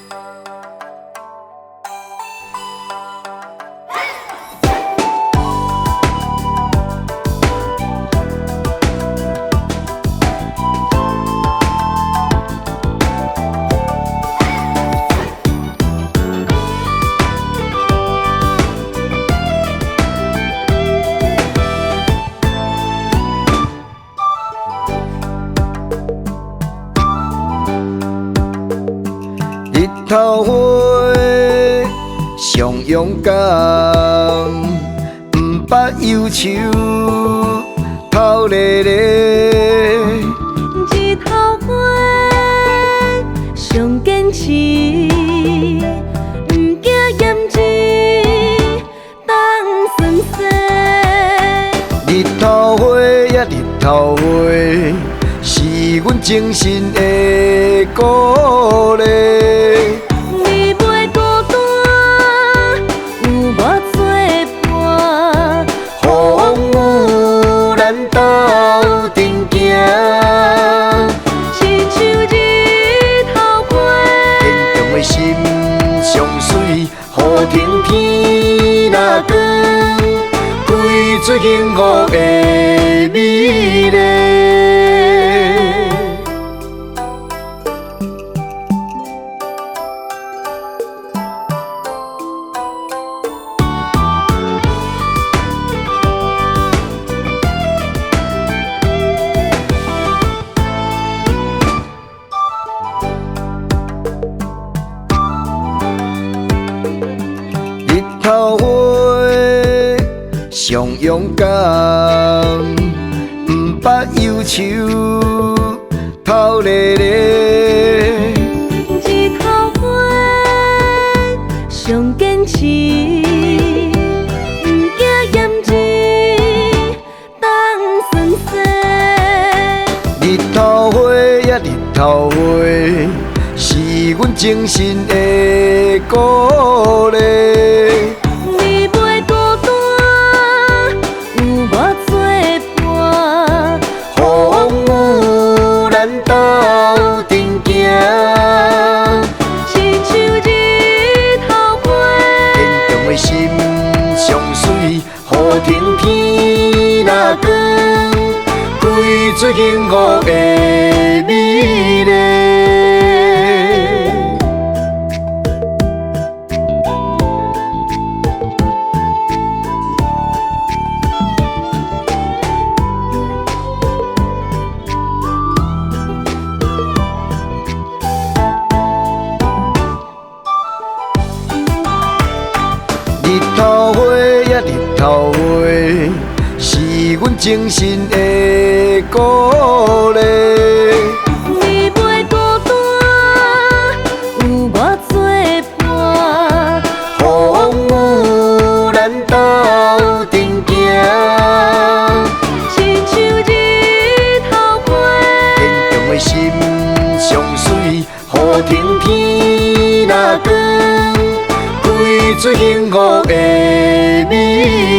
日头花上勇敢，不捌忧愁，头咧咧。日头花上坚持，不惊炎日当酸洗。日头花呀，日头花，是阮精神的鼓励。你袂孤单，有我作伴，风雨咱斗阵行。亲像日头花，坚强的心上水，雨停天若光，开出幸福的美丽。日头花上勇敢，不捌忧愁，头咧咧。日头花上坚持，不惊炎日当酸洗。日头花呀，日头花，是阮精神的鼓励。你袂孤单，有我作伴，风雨咱斗阵行。亲像日头花，坚强的心上水，雨停天若光，开出幸福的美丽。日头花呀，日头花，是阮精神的鼓励。你袂孤单，有我作伴，风雨咱斗阵行。亲像日头花，坚强的心上水，雨停天若光，开出幸福的美